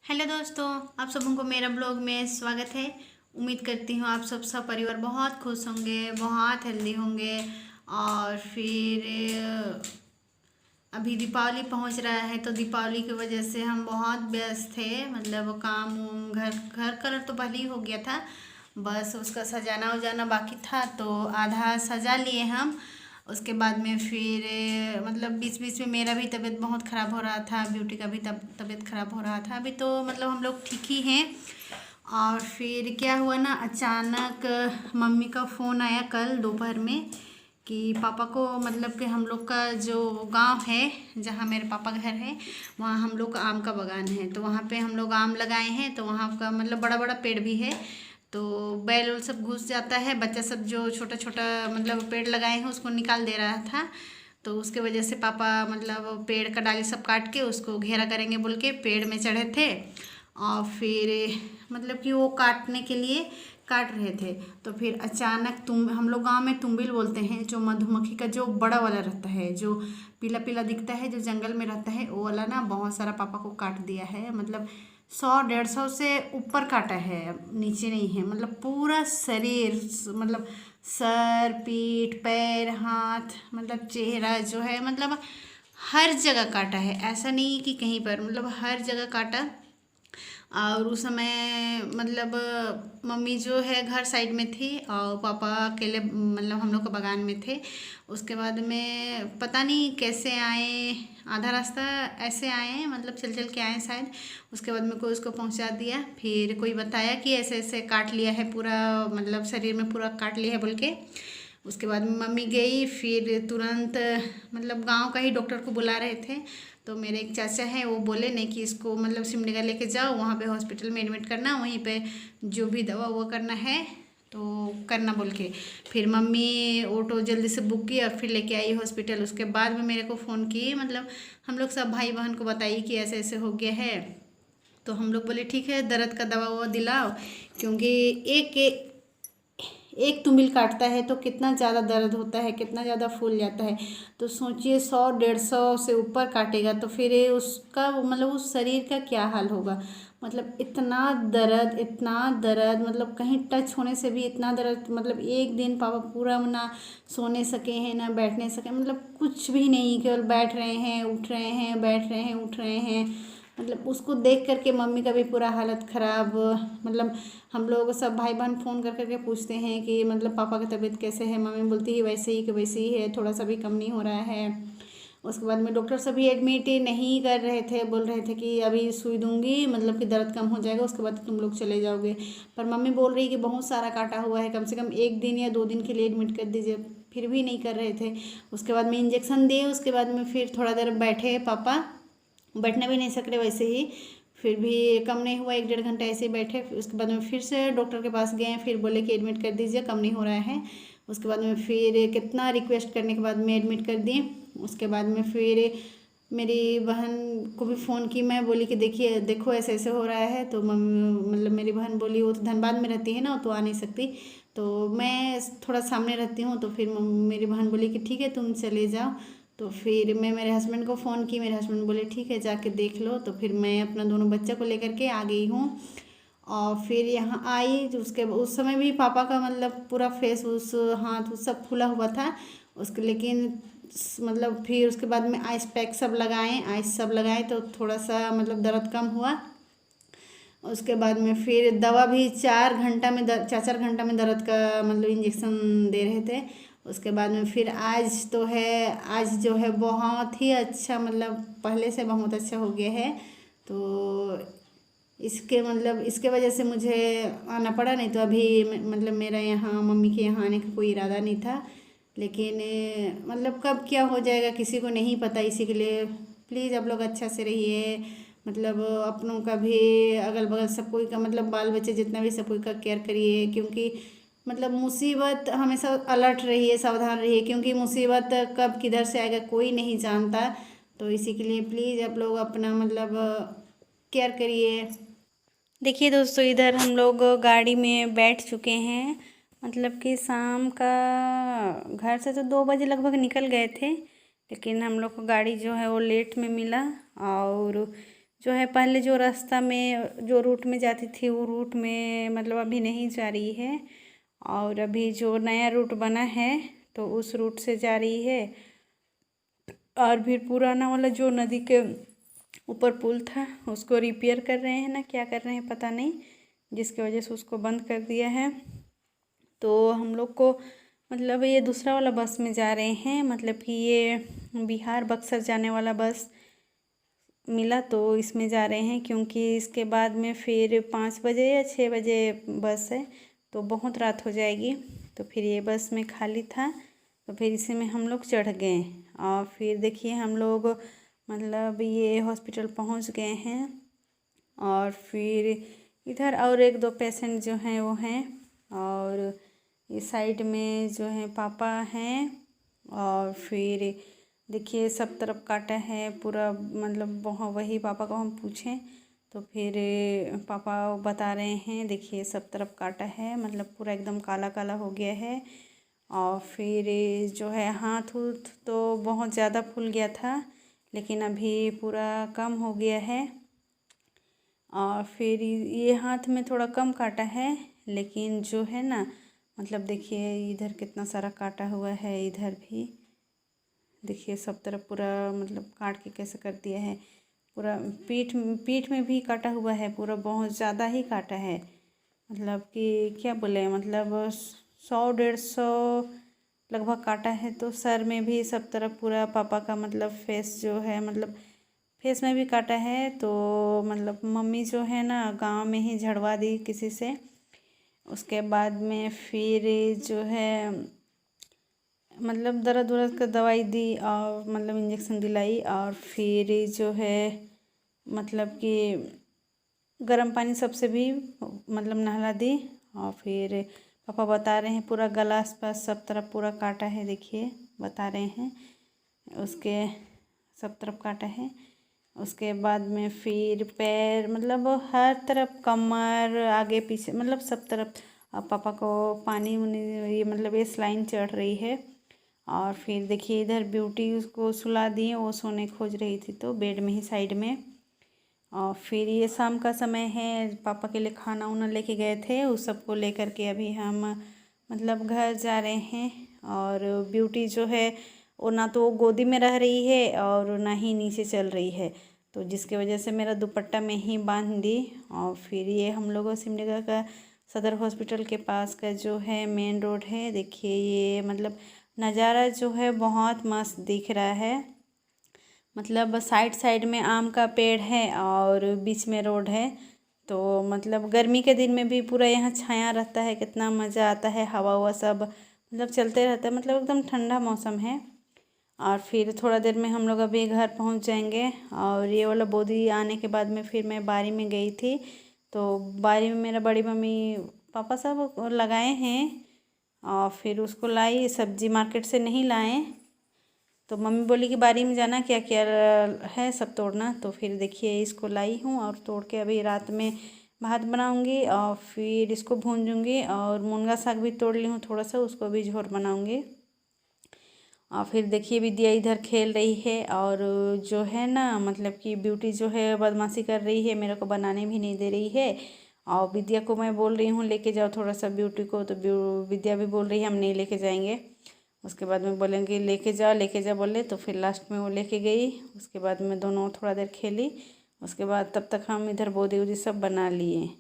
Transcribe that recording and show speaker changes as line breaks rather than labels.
Hello दोस्तों, आप सबों को मेरा ब्लॉग में स्वागत है। उम्मीद करती हूँ आप सब परिवार बहुत खुश होंगे, बहुत हेल्दी होंगे। और फिर अभी दीपावली पहुँच रहा है तो दीपावली की वजह से हम बहुत व्यस्त थे। मतलब काम घर घर कलर तो पहले ही हो गया था, बस उसका सजाना उजाना बाकी था तो आधा सजा लिए हम। उसके बाद में फिर मतलब बीच बीच में मेरा भी तबीयत बहुत ख़राब हो रहा था, ब्यूटी का भी तबीयत ख़राब हो रहा था। अभी तो मतलब हम लोग ठीक ही हैं। और फिर क्या हुआ ना, अचानक मम्मी का फ़ोन आया कल दोपहर में कि पापा को मतलब कि हम लोग का जो गांव है जहाँ मेरे पापा घर है वहाँ हम लोग का आम का बागान है। तो वहाँ पे हम लोग आम लगाए हैं, तो वहाँ का मतलब बड़ा बड़ा पेड़ भी है। तो बैल उल सब घुस जाता है, बच्चा सब जो छोटा छोटा मतलब पेड़ लगाए हैं उसको निकाल दे रहा था। तो उसके वजह से पापा मतलब पेड़ का डाली सब काट के उसको घेरा करेंगे बोल के पेड़ में चढ़े थे। और फिर मतलब कि वो काटने के लिए काट रहे थे। तो फिर अचानक तुम हम लोग गांव में तुम्बिल बोलते हैं, जो मधुमक्खी का जो बड़ा वाला रहता है, जो पीला पीला दिखता है, जो जंगल में रहता है, वो वाला ना बहुत सारा पापा को काट दिया है। मतलब 100-150 से ऊपर काटा है, नीचे नहीं है। मतलब पूरा शरीर, मतलब सर पीठ पैर हाथ मतलब चेहरा जो है, मतलब हर जगह काटा है। ऐसा नहीं कि कहीं पर, मतलब हर जगह काटा। और उस समय मतलब मम्मी जो है घर साइड में थी और पापा अकेले मतलब हम लोग का बागान में थे। उसके बाद में पता नहीं कैसे आए, आधा रास्ता ऐसे आए हैं, मतलब चल चल के आए शायद। उसके बाद में कोई उसको पहुंचा दिया, फिर कोई बताया कि ऐसे ऐसे काट लिया है पूरा, मतलब शरीर में पूरा काट लिया है बोल के। उसके बाद में मम्मी गई, फिर तुरंत मतलब गांव का ही डॉक्टर को बुला रहे थे। तो मेरे एक चाचा हैं, वो बोले नहीं कि इसको मतलब सिमडेगा लेके जाओ, वहाँ पे हॉस्पिटल में एडमिट करना, वहीं पे जो भी दवा वो करना है तो करना बोल के। फिर मम्मी ऑटो जल्दी से बुक की और फिर लेके आई हॉस्पिटल। उसके बाद में मेरे को फ़ोन की, मतलब हम लोग सब भाई बहन को बताई कि ऐसे ऐसे हो गया है। तो हम लोग बोले ठीक है, दर्द का दवा वो दिलाओ, क्योंकि एक एक तुम्बिल काटता है तो कितना ज़्यादा दर्द होता है, कितना ज़्यादा फूल जाता है। तो सोचिए 100-150 से ऊपर काटेगा तो फिर ये उसका मतलब उस शरीर का क्या हाल होगा। मतलब इतना दर्द, इतना दर्द, मतलब कहीं टच होने से भी इतना दर्द। मतलब एक दिन पापा पूरा ना सोने सके हैं ना बैठने सके, मतलब कुछ भी नहीं, केवल बैठ रहे हैं उठ रहे हैं, बैठ रहे हैं उठ रहे हैं। मतलब उसको देख करके मम्मी का भी पूरा हालत ख़राब। मतलब हम लोग सब भाई बहन फ़ोन कर करके पूछते हैं कि मतलब पापा की तबीयत कैसे है। मम्मी बोलती है वैसे ही कि वैसे ही है, थोड़ा सा भी कम नहीं हो रहा है। उसके बाद में डॉक्टर सभी एडमिट नहीं कर रहे थे, बोल रहे थे कि अभी सुई दूंगी मतलब कि दर्द कम हो जाएगा, उसके बाद तुम लोग चले जाओगे। पर मम्मी बोल रही कि बहुत सारा काटा हुआ है, कम से कम 1 दिन या 2 दिन के लिए एडमिट कर दीजिए। फिर भी नहीं कर रहे थे। उसके बाद में इंजेक्शन दिए, उसके बाद में फिर थोड़ा देर बैठे पापा, बैठने भी नहीं सक रहे वैसे ही। फिर भी कम नहीं हुआ, 1-1.5 घंटा ऐसे ही बैठे। फिर उसके बाद में फिर से डॉक्टर के पास गए, फिर बोले कि एडमिट कर दीजिए, कम नहीं हो रहा है। उसके बाद में फिर कितना रिक्वेस्ट करने के बाद में एडमिट कर दिए। उसके बाद में फिर मेरी बहन को भी फ़ोन की, मैं बोली कि देखिए देखो ऐसे ऐसे हो रहा है। तो मतलब मेरी बहन बोली, वो तो धनबाद में रहती है ना, तो आ नहीं सकती। तो मैं थोड़ा सामने रहती हूँ, तो फिर मेरी बहन बोली कि ठीक है तुम चले जाओ। तो फिर मैं मेरे हस्बैंड को फ़ोन की, मेरे हस्बैंड बोले ठीक है जाके देख लो। तो फिर मैं अपना दोनों बच्चा को लेकर के आ गई हूँ। और फिर यहाँ आई तो उसके उस समय भी पापा का मतलब पूरा फेस उस हाथ उस सब फूला हुआ था उसके। लेकिन मतलब फिर उसके बाद में आइस पैक सब लगाए, आइस सब लगाए तो थोड़ा सा मतलब दर्द कम हुआ। उसके बाद में फिर दवा भी 4 घंटा में 4-4 घंटा में दर्द का मतलब इंजेक्शन दे रहे थे। उसके बाद में फिर आज तो है, आज जो है बहुत ही अच्छा, मतलब पहले से बहुत अच्छा हो गया है। तो इसके मतलब इसके वजह से मुझे आना पड़ा, नहीं तो अभी मतलब मेरा यहाँ मम्मी के यहाँ आने का कोई इरादा नहीं था। लेकिन मतलब कब क्या हो जाएगा किसी को नहीं पता। इसी के लिए प्लीज़ आप लोग अच्छा से रहिए, मतलब अपनों का भी, अगल बगल सब कोई का, मतलब बाल बच्चे जितना भी सब कोई का केयर करिए। क्योंकि मतलब मुसीबत हमेशा अलर्ट रहिए, सावधान रहिए, क्योंकि मुसीबत कब किधर से आएगा कोई नहीं जानता। तो इसी के लिए प्लीज़ आप लोग अपना मतलब केयर करिए। देखिए दोस्तों, इधर हम लोग गाड़ी में बैठ चुके हैं। मतलब कि शाम का घर से तो 2 बजे लगभग निकल गए थे, लेकिन हम लोग को गाड़ी जो है वो लेट में मिला। और जो है पहले जो रास्ता में जो रूट में जाती थी वो रूट में मतलब अभी नहीं जा रही है, और अभी जो नया रूट बना है तो उस रूट से जा रही है। और फिर पुराना वाला जो नदी के ऊपर पुल था उसको रिपेयर कर रहे हैं ना, क्या कर रहे हैं पता नहीं, जिसकी वजह से उसको बंद कर दिया है। तो हम लोग को मतलब ये दूसरा वाला बस में जा रहे हैं, मतलब कि ये बिहार बक्सर जाने वाला बस मिला तो इसमें जा रहे हैं, क्योंकि इसके बाद में फिर 5 बजे या 6 बजे बस है तो बहुत रात हो जाएगी। तो फिर ये बस में खाली था तो फिर इसी में हम लोग चढ़ गए। और फिर देखिए हम लोग मतलब ये हॉस्पिटल पहुंच गए हैं। और फिर इधर और 1-2 पेशेंट जो हैं वो हैं, और इस साइड में जो है पापा हैं। और फिर देखिए सब तरफ काटा है पूरा, मतलब वही पापा को हम पूछें तो फिर पापा बता रहे हैं देखिए सब तरफ काटा है, मतलब पूरा एकदम काला काला हो गया है। और फिर जो है हाथ उथ तो बहुत ज़्यादा फूल गया था, लेकिन अभी पूरा कम हो गया है। और फिर ये हाथ में थोड़ा कम काटा है, लेकिन जो है ना मतलब देखिए इधर कितना सारा काटा हुआ है, इधर भी देखिए सब तरफ पूरा मतलब काट के कैसे कर दिया है। पूरा पीठ में भी काटा हुआ है, पूरा बहुत ज़्यादा ही काटा है, मतलब कि क्या बोले, मतलब 100-150 लगभग काटा है। तो सर में भी सब तरफ पूरा पापा का मतलब फेस जो है मतलब फेस में भी काटा है। तो मतलब मम्मी जो है ना गांव में ही झड़वा दी किसी से, उसके बाद में फिर जो है मतलब दर्द उर्द का दवाई दी और मतलब इंजेक्शन दिलाई। और फिर जो है मतलब कि गर्म पानी सबसे भी मतलब नहला दी। और फिर पापा बता रहे हैं पूरा गला आसपास सब तरफ पूरा काटा है, देखिए बता रहे हैं उसके सब तरफ काटा है। उसके बाद में फिर पैर मतलब हर तरफ, कमर आगे पीछे मतलब सब तरफ अब पापा को पानी ये मतलब ये सलाइन चढ़ रही है। और फिर देखिए इधर ब्यूटी उसको सुला दी, वो सोने खोज रही थी तो बेड में ही साइड में। और फिर ये शाम का समय है, पापा के लिए खाना उना लेके गए थे, उस सबको लेकर के अभी हम मतलब घर जा रहे हैं। और ब्यूटी जो है वो ना तो गोदी में रह रही है और ना ही नीचे चल रही है, तो जिसकी वजह से मेरा दुपट्टा में ही बांध दी। और फिर ये हम लोगों सिमडेगा का सदर हॉस्पिटल के पास का जो है मेन रोड है, देखिए ये मतलब नज़ारा जो है बहुत मस्त दिख रहा है। मतलब साइड साइड में आम का पेड़ है और बीच में रोड है, तो मतलब गर्मी के दिन में भी पूरा यहाँ छाया रहता है, कितना मज़ा आता है, हवा हुआ सब मतलब चलते रहता है, मतलब एकदम ठंडा मौसम है। और फिर थोड़ा देर में हम लोग अभी घर पहुँच जाएंगे। और ये वाला बोदी आने के बाद में फिर मैं बारी में गई थी, तो बारी में मेरा बड़ी मम्मी पापा सब लगाए हैं। और फिर उसको लाई, सब्जी मार्केट से नहीं लाए, तो मम्मी बोली कि बारी में जाना क्या क्या है सब तोड़ना। तो फिर देखिए इसको लाई हूँ और तोड़ के अभी रात में भात बनाऊँगी और फिर इसको भूंजूँगी। और मुनगा साग भी तोड़ ली हूँ थोड़ा सा, उसको भी झोर बनाऊँगी। और फिर देखिए विद्या इधर खेल रही है, और जो है ना मतलब कि ब्यूटी जो है बदमाशी कर रही है, मेरे को बनाने भी नहीं दे रही है। और विद्या को मैं बोल रही हूँ लेके जाओ थोड़ा सा ब्यूटी को, तो विद्या भी बोल रही है हम नहीं लेके जाएंगे। उसके बाद में बोलेंगे लेके जा बोले, तो फिर लास्ट में वो लेके गई। उसके बाद में दोनों थोड़ा देर खेली, उसके बाद तब तक हम इधर बोदी वोदी सब बना लिए।